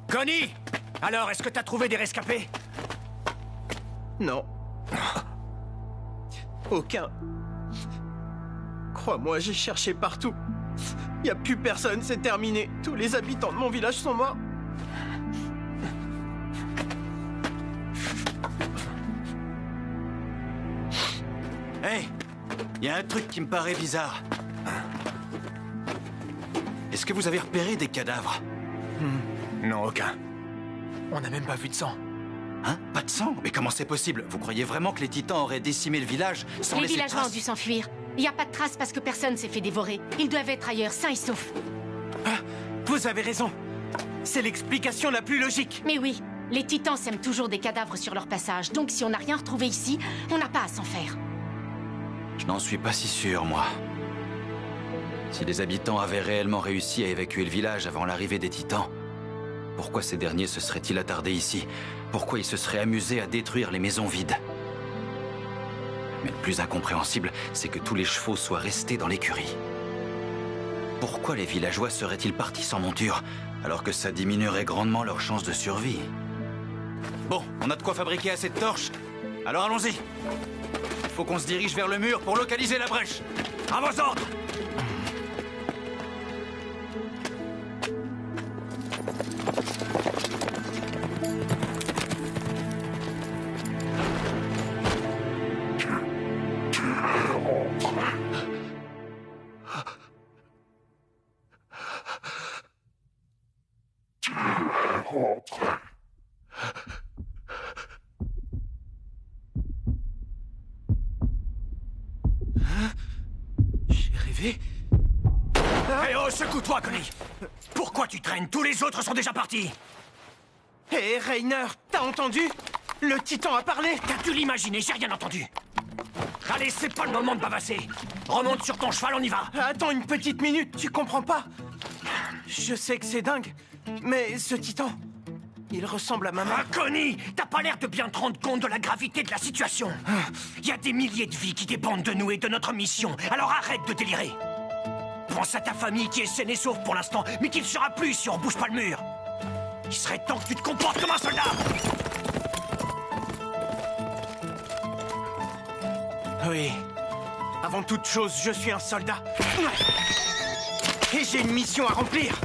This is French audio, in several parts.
Connie! Alors, est-ce que t'as trouvé des rescapés? Non. Aucun. Crois-moi, j'ai cherché partout. Y a plus personne, c'est terminé. Tous les habitants de mon village sont morts. Hey! Y a un truc qui me paraît bizarre. Est-ce que vous avez repéré des cadavres? Non, aucun. On n'a même pas vu de sang. Hein? Pas de sang? Mais comment c'est possible? Vous croyez vraiment que les titans auraient décimé le village sans Les laisser de villageois ont traces? dû s'enfuir. Il n'y a pas de traces parce que personne s'est fait dévorer. Ils doivent être ailleurs, sains et saufs. Vous avez raison. C'est l'explication la plus logique. Mais oui, les titans sèment toujours des cadavres sur leur passage. Donc si on n'a rien retrouvé ici, on n'a pas à s'en faire. Je n'en suis pas si sûr, moi. Si les habitants avaient réellement réussi à évacuer le village avant l'arrivée des titans, pourquoi ces derniers se seraient-ils attardés ici? Pourquoi ils se seraient amusés à détruire les maisons vides? Mais le plus incompréhensible, c'est que tous les chevaux soient restés dans l'écurie. Pourquoi les villageois seraient-ils partis sans monture, alors que ça diminuerait grandement leurs chances de survie? Bon, on a de quoi fabriquer assez de torches. Alors allons-y. Il faut qu'on se dirige vers le mur pour localiser la brèche. À vos ordres! J'ai rêvé. Eh oh, secoue-toi, Connie! Pourquoi tu traînes? Tous les autres sont déjà partis! Hé, Rainer, t'as entendu? Le titan a parlé. T'as dû l'imaginer, j'ai rien entendu! Allez, c'est pas le moment de bavasser! Remonte sur ton cheval, on y va! Attends une petite minute, tu comprends pas? Je sais que c'est dingue, mais ce titan, il ressemble à ma Ah, mère. Connie! T'as pas l'air de bien te rendre compte de la gravité de la situation! Il y a des milliers de vies qui dépendent de nous et de notre mission, alors arrête de délirer! Pense à ta famille qui est saine et sauve pour l'instant, mais qui ne sera plus si on bouge pas le mur! Il serait temps que tu te comportes comme un soldat! Oui. Avant toute chose, je suis un soldat. Et j'ai une mission à remplir.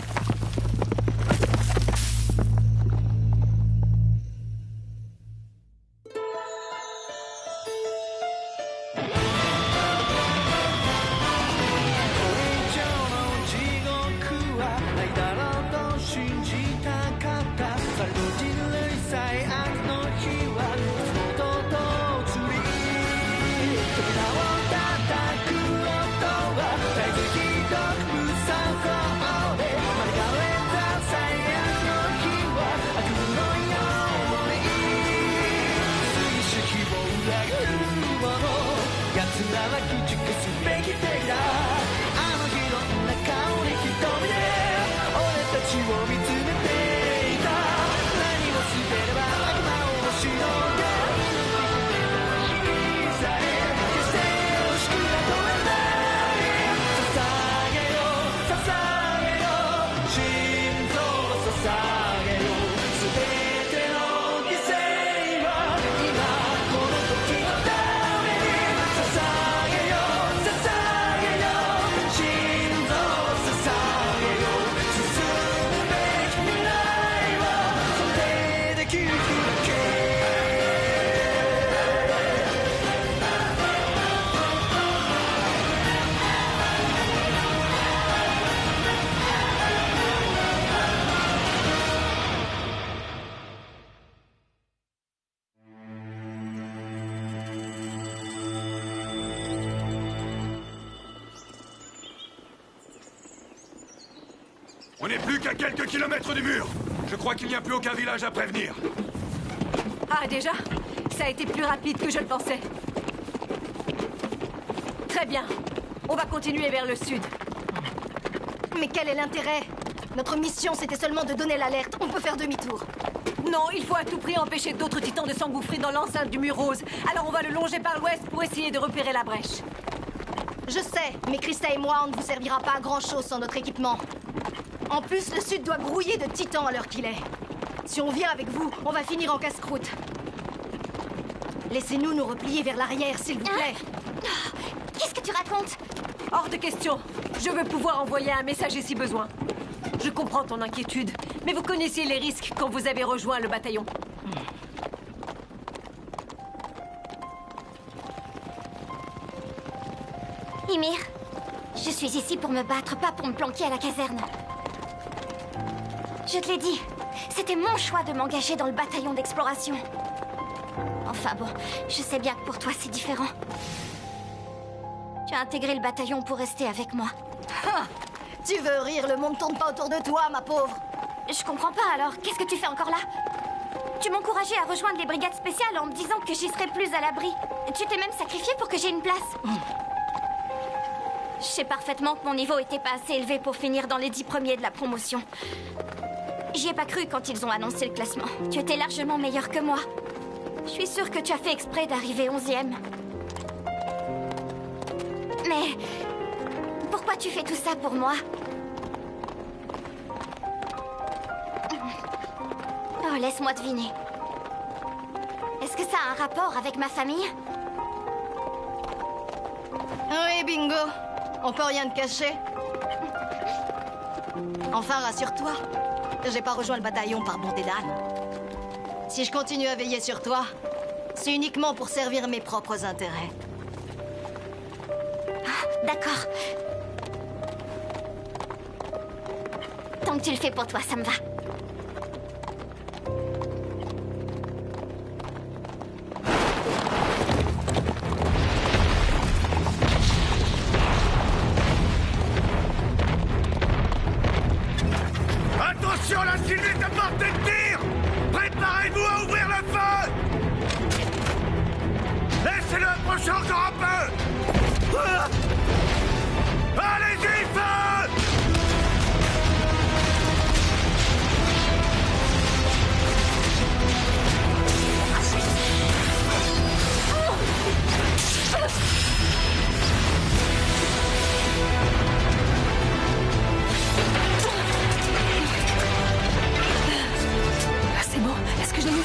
On n'est plus qu'à quelques kilomètres du mur. Je crois qu'il n'y a plus aucun village à prévenir. Ah, déjà? Ça a été plus rapide que je le pensais. Très bien. On va continuer vers le sud. Mais quel est l'intérêt? Notre mission, c'était seulement de donner l'alerte. On peut faire demi-tour. Non, il faut à tout prix empêcher d'autres titans de s'engouffrer dans l'enceinte du mur rose. Alors on va le longer par l'ouest pour essayer de repérer la brèche. Je sais, mais Krista et moi, on ne vous servira pas à grand-chose sans notre équipement. En plus, le sud doit grouiller de titans à l'heure qu'il est. Si on vient avec vous, on va finir en casse-croûte. Laissez-nous nous replier vers l'arrière, s'il vous plaît. Qu'est-ce que tu racontes? Hors de question. Je veux pouvoir envoyer un messager si besoin. Je comprends ton inquiétude, mais vous connaissiez les risques quand vous avez rejoint le bataillon. Ymir, je suis ici pour me battre, pas pour me planquer à la caserne. Je te l'ai dit, c'était mon choix de m'engager dans le bataillon d'exploration. Enfin bon, je sais bien que pour toi c'est différent. Tu as intégré le bataillon pour rester avec moi. Ah, tu veux rire, le monde tourne pas autour de toi, ma pauvre. Je comprends pas alors, qu'est-ce que tu fais encore là? Tu m'encourageais à rejoindre les brigades spéciales en me disant que j'y serais plus à l'abri. Tu t'es même sacrifié pour que j'aie une place. Je sais parfaitement que mon niveau était pas assez élevé pour finir dans les 10 premiers de la promotion. J'y ai pas cru quand ils ont annoncé le classement. Tu étais largement meilleur que moi. Je suis sûre que tu as fait exprès d'arriver 11e. Mais pourquoi tu fais tout ça pour moi? Oh, laisse-moi deviner. Est-ce que ça a un rapport avec ma famille? Oui, bingo. On peut rien te cacher. Enfin, rassure-toi. J'ai pas rejoint le bataillon par bonté d'âme. Si je continue à veiller sur toi, c'est uniquement pour servir mes propres intérêts. Ah, d'accord. Tant que tu le fais pour toi, ça me va. Attention, la cible est à portée de tir! Préparez-vous à ouvrir le feu! Laissez-le approcher encore un peu! Allez-y, feu! C'est bon, est-ce que je l'ai eu?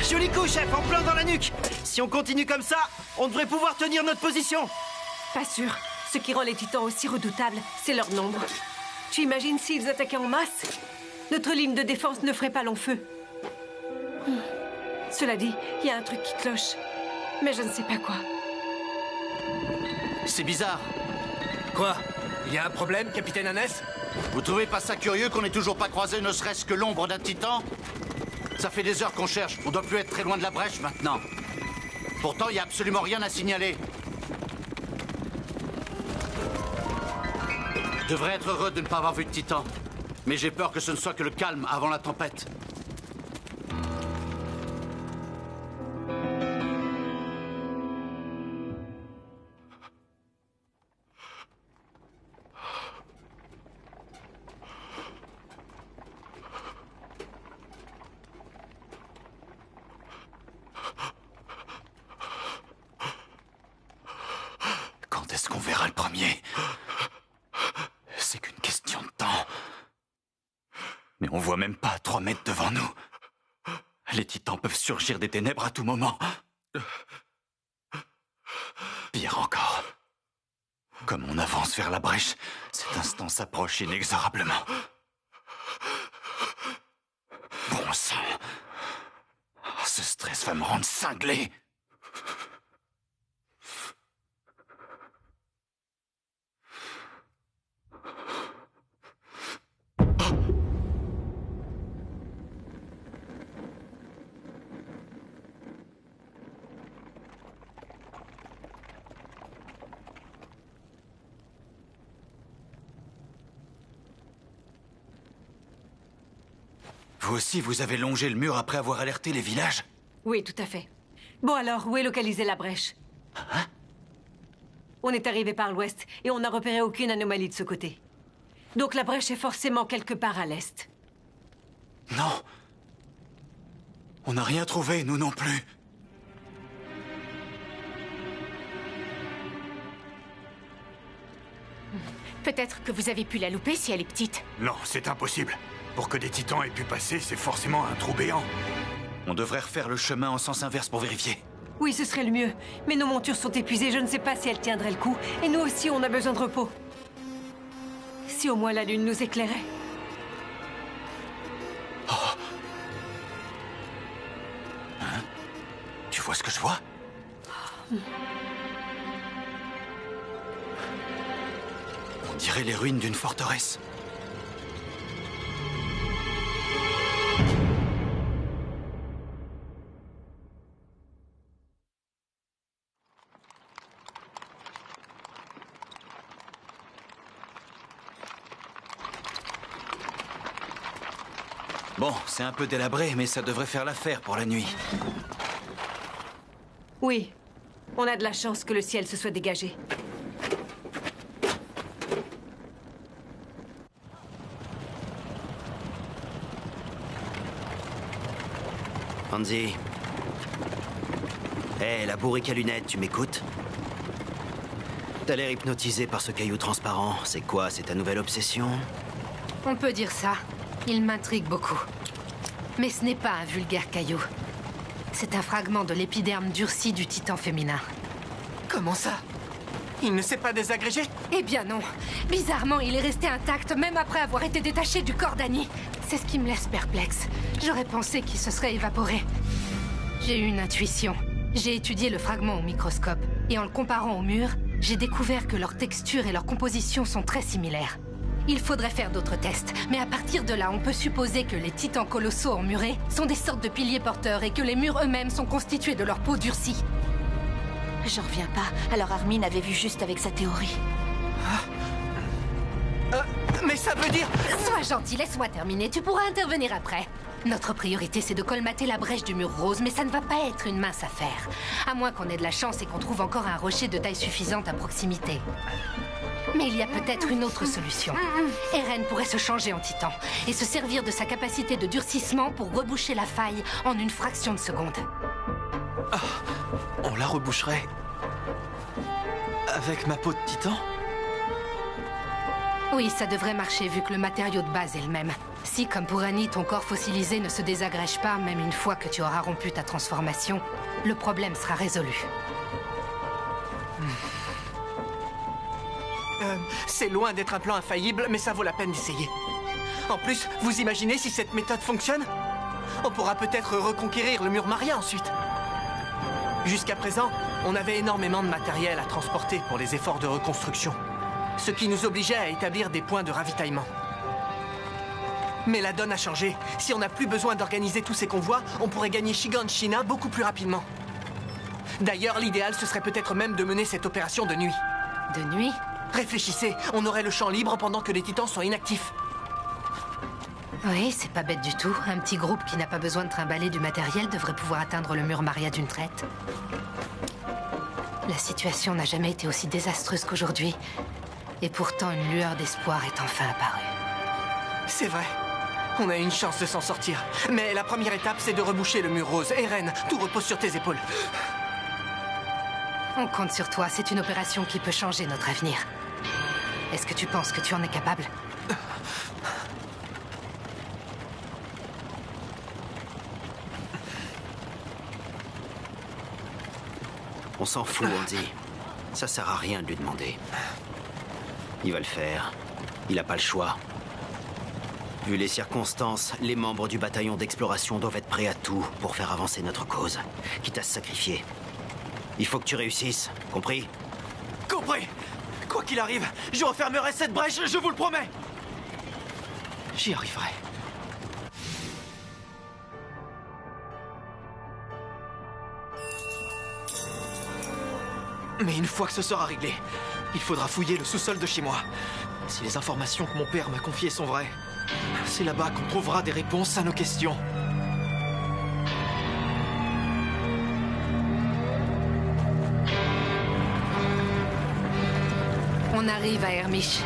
Joli coup, chef, en plein dans la nuque. Si on continue comme ça, on devrait pouvoir tenir notre position. Pas sûr. Ce qui rend les titans aussi redoutables, c'est leur nombre. Tu imagines s'ils attaquaient en masse? Notre ligne de défense ne ferait pas long feu. Cela dit, il y a un truc qui cloche. Mais je ne sais pas quoi. C'est bizarre. Quoi? Il y a un problème, capitaine Hannes? Vous trouvez pas ça curieux qu'on ait toujours pas croisé ne serait-ce que l'ombre d'un titan? Ça fait des heures qu'on cherche. On doit plus être très loin de la brèche maintenant. Pourtant, il y a absolument rien à signaler. Je devrais être heureux de ne pas avoir vu de titan. Mais j'ai peur que ce ne soit que le calme avant la tempête. Quand est-ce qu'on verra le premier? C'est qu'une question de temps. Mais on voit même pas à 3 mètres devant nous. Les titans peuvent surgir des ténèbres à tout moment. Pire encore. Comme on avance vers la brèche, cet instant s'approche inexorablement. Bon sang. Ce stress va me rendre cinglé. Vous aussi, vous avez longé le mur après avoir alerté les villages? Oui, tout à fait. Bon alors, où est localisée la brèche? Hein? On est arrivé par l'ouest et on n'a repéré aucune anomalie de ce côté. Donc la brèche est forcément quelque part à l'est. Non. On n'a rien trouvé, nous non plus. Peut-être que vous avez pu la louper si elle est petite. Non, c'est impossible. Pour que des titans aient pu passer, c'est forcément un trou béant. On devrait refaire le chemin en sens inverse pour vérifier. Oui, ce serait le mieux. Mais nos montures sont épuisées, je ne sais pas si elles tiendraient le coup. Et nous aussi, on a besoin de repos. Si au moins la lune nous éclairait. Hein? Tu vois ce que je vois? On dirait les ruines d'une forteresse. Bon, c'est un peu délabré, mais ça devrait faire l'affaire pour la nuit. Oui. On a de la chance que le ciel se soit dégagé. Hansi. Hé, la bourrique à lunettes, tu m'écoutes? T'as l'air hypnotisé par ce caillou transparent. C'est quoi, c'est ta nouvelle obsession? On peut dire ça. Il m'intrigue beaucoup. Mais ce n'est pas un vulgaire caillou. C'est un fragment de l'épiderme durci du titan féminin. Comment ça? Il ne s'est pas désagrégé? Eh bien non. Bizarrement, il est resté intact même après avoir été détaché du corps d'Annie. C'est ce qui me laisse perplexe. J'aurais pensé qu'il se serait évaporé. J'ai eu une intuition. J'ai étudié le fragment au microscope. Et en le comparant au mur, j'ai découvert que leur texture et leur composition sont très similaires. Il faudrait faire d'autres tests, mais à partir de là, on peut supposer que les titans colossaux emmurés sont des sortes de piliers porteurs et que les murs eux-mêmes sont constitués de leur peau durcie. J'en reviens pas. Alors Armin avait vu juste avec sa théorie. Mais ça veut dire... Sois gentil, laisse-moi terminer. Tu pourras intervenir après. Notre priorité, c'est de colmater la brèche du mur rose, mais ça ne va pas être une mince affaire. À moins qu'on ait de la chance et qu'on trouve encore un rocher de taille suffisante à proximité. Mais il y a peut-être une autre solution. Eren pourrait se changer en titan et se servir de sa capacité de durcissement pour reboucher la faille en une fraction de seconde. On la reboucherait... avec ma peau de titan? Oui, ça devrait marcher vu que le matériau de base est le même. Si, comme pour Annie, ton corps fossilisé ne se désagrège pas, même une fois que tu auras rompu ta transformation, le problème sera résolu. C'est loin d'être un plan infaillible, mais ça vaut la peine d'essayer. En plus, vous imaginez si cette méthode fonctionne? On pourra peut-être reconquérir le mur Maria ensuite. Jusqu'à présent, on avait énormément de matériel à transporter pour les efforts de reconstruction. Ce qui nous obligeait à établir des points de ravitaillement. Mais la donne a changé. Si on n'a plus besoin d'organiser tous ces convois, on pourrait gagner Shiganshina beaucoup plus rapidement. D'ailleurs, l'idéal, ce serait peut-être même de mener cette opération de nuit. De nuit? Réfléchissez, on aurait le champ libre pendant que les titans sont inactifs. Oui, c'est pas bête du tout. Un petit groupe qui n'a pas besoin de trimballer du matériel devrait pouvoir atteindre le mur Maria d'une traite. La situation n'a jamais été aussi désastreuse qu'aujourd'hui. Et pourtant, une lueur d'espoir est enfin apparue. C'est vrai. On a une chance de s'en sortir. Mais la première étape, c'est de reboucher le mur rose. Eren, tout repose sur tes épaules. On compte sur toi. C'est une opération qui peut changer notre avenir. Est-ce que tu penses que tu en es capable? On s'en fout, Andy. Ça sert à rien de lui demander. Il va le faire. Il n'a pas le choix. Vu les circonstances, les membres du bataillon d'exploration doivent être prêts à tout pour faire avancer notre cause, quitte à se sacrifier. Il faut que tu réussisses, compris? Compris! Quoi qu'il arrive, je refermerai cette brèche, je vous le promets! J'y arriverai. Mais une fois que ce sera réglé, il faudra fouiller le sous-sol de chez moi. Si les informations que mon père m'a confiées sont vraies, c'est là-bas qu'on trouvera des réponses à nos questions. On arrive à Ermisch.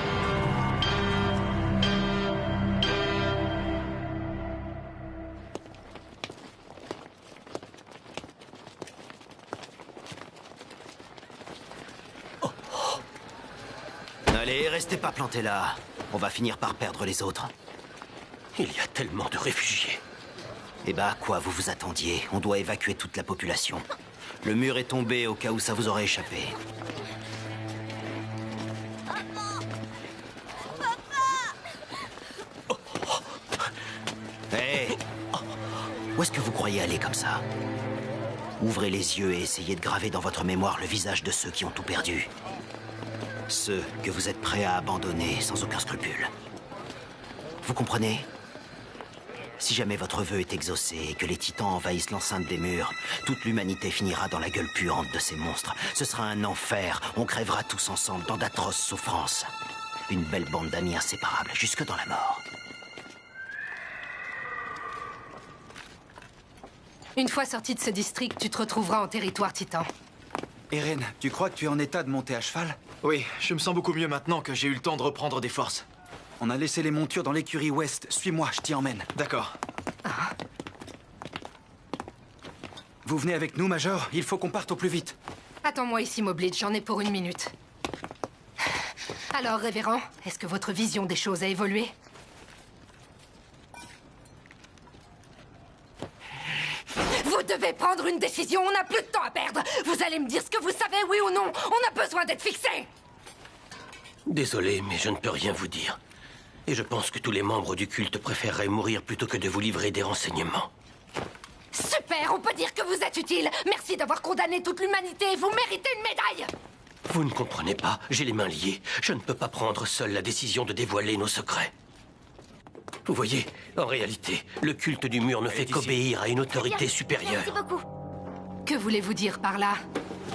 Allez, restez pas plantés là. On va finir par perdre les autres. Il y a tellement de réfugiés. Eh ben, à quoi vous vous attendiez? On doit évacuer toute la population. Le mur est tombé au cas où ça vous aurait échappé. Hé! Où est-ce que vous croyez aller comme ça? Ouvrez les yeux et essayez de graver dans votre mémoire le visage de ceux qui ont tout perdu. Ceux que vous êtes prêts à abandonner sans aucun scrupule. Vous comprenez? Si jamais votre vœu est exaucé et que les titans envahissent l'enceinte des murs, toute l'humanité finira dans la gueule puante de ces monstres. Ce sera un enfer. On crèvera tous ensemble dans d'atroces souffrances. Une belle bande d'amis inséparables, jusque dans la mort. Une fois sorti de ce district, tu te retrouveras en territoire titan. Eren, tu crois que tu es en état de monter à cheval? Oui, je me sens beaucoup mieux maintenant que j'ai eu le temps de reprendre des forces. On a laissé les montures dans l'écurie ouest. Suis-moi, je t'y emmène. D'accord. Vous venez avec nous, Major? Il faut qu'on parte au plus vite. Attends-moi ici, Moblitz, j'en ai pour 1 minute. Alors, révérend, est-ce que votre vision des choses a évolué? Vous devez prendre une décision, on n'a plus de temps à perdre. Vous allez me dire ce que vous savez, oui ou non. On a besoin d'être fixé. Désolé, mais je ne peux rien vous dire. Et je pense que tous les membres du culte préféreraient mourir plutôt que de vous livrer des renseignements. Super, on peut dire que vous êtes utile. Merci d'avoir condamné toute l'humanité. Vous méritez une médaille. Vous ne comprenez pas, j'ai les mains liées. Je ne peux pas prendre seul la décision de dévoiler nos secrets. Vous voyez, en réalité, le culte du mur ne fait qu'obéir à une autorité supérieure. Merci beaucoup. Que voulez-vous dire par là?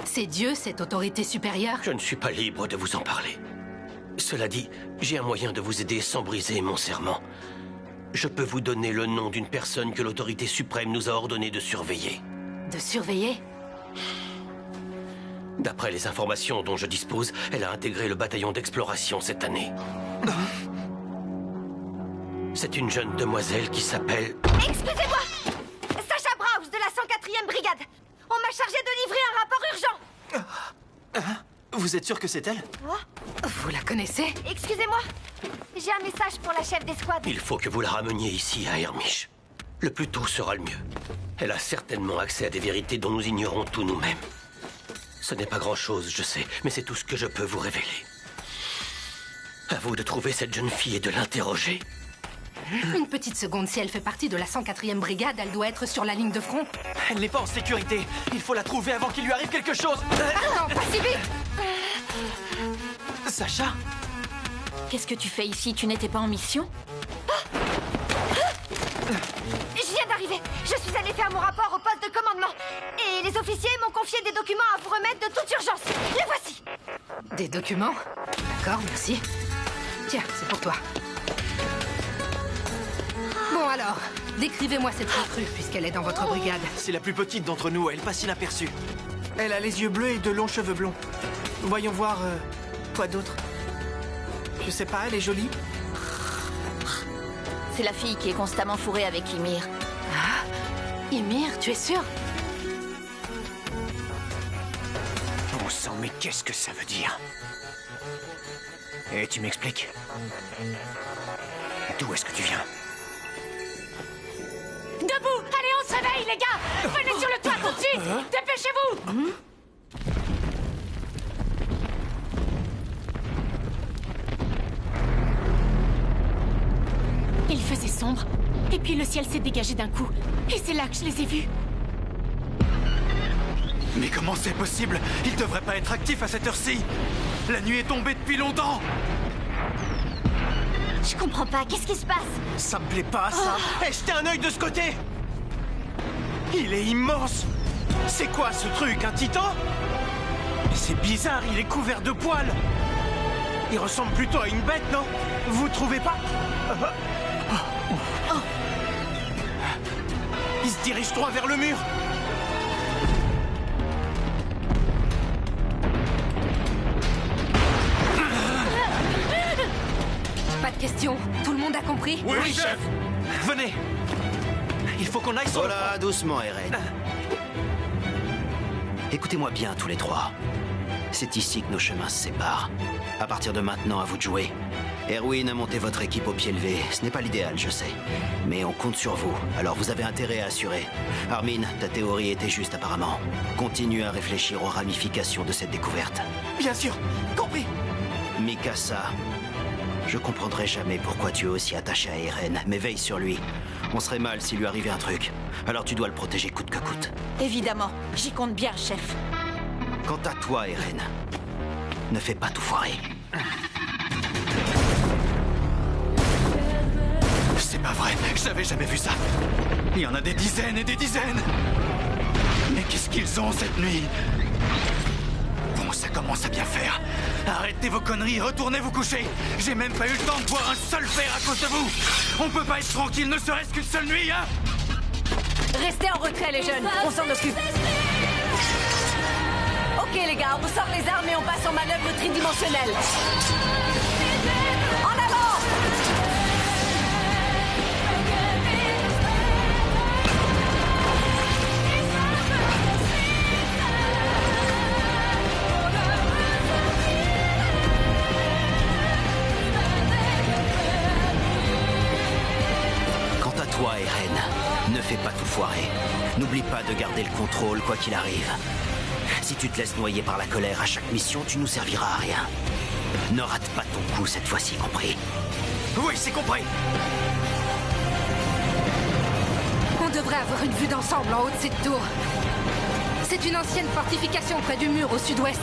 C'est Dieu, cette autorité supérieure? Je ne suis pas libre de vous en parler. Cela dit, j'ai un moyen de vous aider sans briser mon serment. Je peux vous donner le nom d'une personne que l'autorité suprême nous a ordonné de surveiller. De surveiller? D'après les informations dont je dispose, elle a intégré le bataillon d'exploration cette année. C'est une jeune demoiselle qui s'appelle... Excusez-moi! Sacha Browse de la 104e brigade. On m'a chargé de livrer un rapport urgent. Vous êtes sûr que c'est elle? Vous la connaissez? Excusez-moi. J'ai un message pour la chef d'escouade. Il faut que vous la rameniez ici, à Hermiche. Le plus tôt sera le mieux. Elle a certainement accès à des vérités dont nous ignorons tout nous-mêmes. Ce n'est pas grand-chose, je sais, mais c'est tout ce que je peux vous révéler. À vous de trouver cette jeune fille et de l'interroger. Une petite seconde, si elle fait partie de la 104e brigade, elle doit être sur la ligne de front. Elle n'est pas en sécurité. Il faut la trouver avant qu'il lui arrive quelque chose. Non, pas si vite! Sacha? Qu'est-ce que tu fais ici? Tu n'étais pas en mission? Je viens d'arriver. Je suis allée faire mon rapport au poste de commandement. Et les officiers m'ont confié des documents à vous remettre de toute urgence. Les voici. Des documents? D'accord, merci. Tiens, c'est pour toi. Bon alors, décrivez-moi cette recrue, puisqu'elle est dans votre brigade. C'est la plus petite d'entre nous, elle passe inaperçue. Elle a les yeux bleus et de longs cheveux blonds. Voyons voir... quoi d'autre? Je sais pas, elle est jolie. C'est la fille qui est constamment fourrée avec Ymir. Ah, Ymir, tu es sûr? Bon sang, mais qu'est-ce que ça veut dire? Et tu m'expliques? D'où est-ce que tu viens? Debout! Allez, on se réveille, les gars! Venez sur le toit tout de suite! Dépêchez-vous! Il faisait sombre, et puis le ciel s'est dégagé d'un coup. Et c'est là que je les ai vus. Mais comment c'est possible? Il devrait pas être actif à cette heure-ci. La nuit est tombée depuis longtemps. Je comprends pas, qu'est-ce qui se passe? Ça me plaît pas, ça. Eh, jetez un œil de ce côté. Il est immense. C'est quoi ce truc, un titan? Mais c'est bizarre, il est couvert de poils. Il ressemble plutôt à une bête, non? Vous trouvez pas? Il se dirige droit vers le mur. Pas de question. Tout le monde a compris? Oui, chef. Venez. Il faut qu'on aille sur Voilà, doucement, Eren. Écoutez-moi bien, tous les trois. C'est ici que nos chemins se séparent. À partir de maintenant, à vous de jouer. Erwin a monté votre équipe au pied levé. Ce n'est pas l'idéal, je sais. Mais on compte sur vous, alors vous avez intérêt à assurer. Armin, ta théorie était juste apparemment. Continue à réfléchir aux ramifications de cette découverte. Bien sûr, compris. Mikasa, je comprendrai jamais pourquoi tu es aussi attaché à Eren, mais veille sur lui. On serait mal s'il lui arrivait un truc. Alors tu dois le protéger coûte que coûte. Évidemment, j'y compte bien, chef. Quant à toi, Eren, ne fais pas tout foirer. C'est pas vrai, j'avais jamais vu ça. Il y en a des dizaines et des dizaines. Mais qu'est-ce qu'ils ont cette nuit? Bon, ça commence à bien faire. Arrêtez vos conneries, retournez vous coucher. J'ai même pas eu le temps de boire un seul verre à cause de vous. On peut pas être tranquille, ne serait-ce qu'une seule nuit, hein? Restez en retrait, les jeunes. On s'en occupe. Ok, les gars, on sort les armes et on passe en manœuvre tridimensionnelle. En avant! Quant à toi, Eren, ne fais pas tout foirer. N'oublie pas de garder le contrôle, quoi qu'il arrive. Si tu te laisses noyer par la colère à chaque mission, tu nous serviras à rien. Ne rate pas ton coup cette fois-ci, compris? Oui, c'est compris. On devrait avoir une vue d'ensemble en haut de cette tour. C'est une ancienne fortification près du mur au sud-ouest.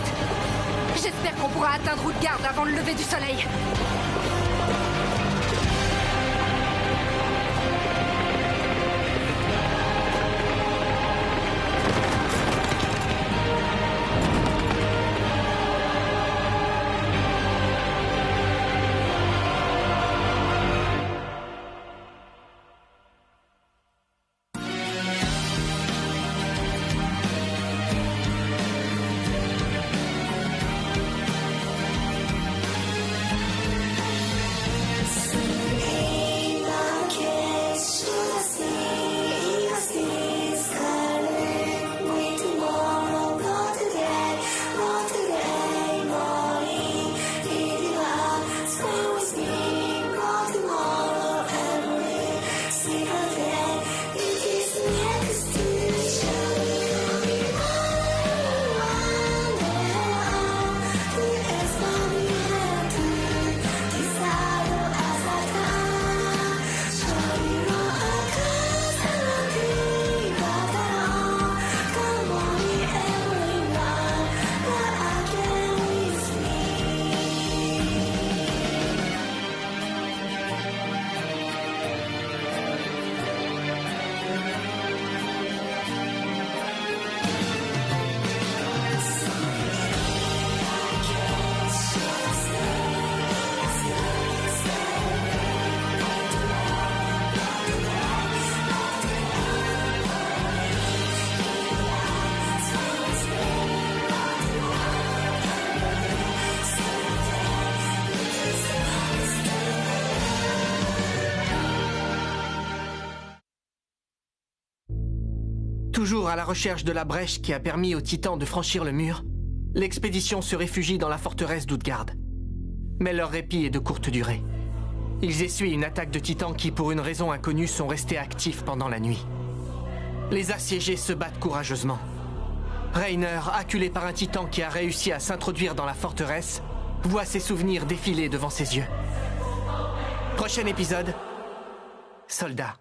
J'espère qu'on pourra atteindre Utgard avant le lever du soleil. Toujours à la recherche de la brèche qui a permis aux Titans de franchir le mur, l'expédition se réfugie dans la forteresse d'Utgard. Mais leur répit est de courte durée. Ils essuient une attaque de Titans qui, pour une raison inconnue, sont restés actifs pendant la nuit. Les assiégés se battent courageusement. Reiner, acculé par un Titan qui a réussi à s'introduire dans la forteresse, voit ses souvenirs défiler devant ses yeux. Prochain épisode, Soldat.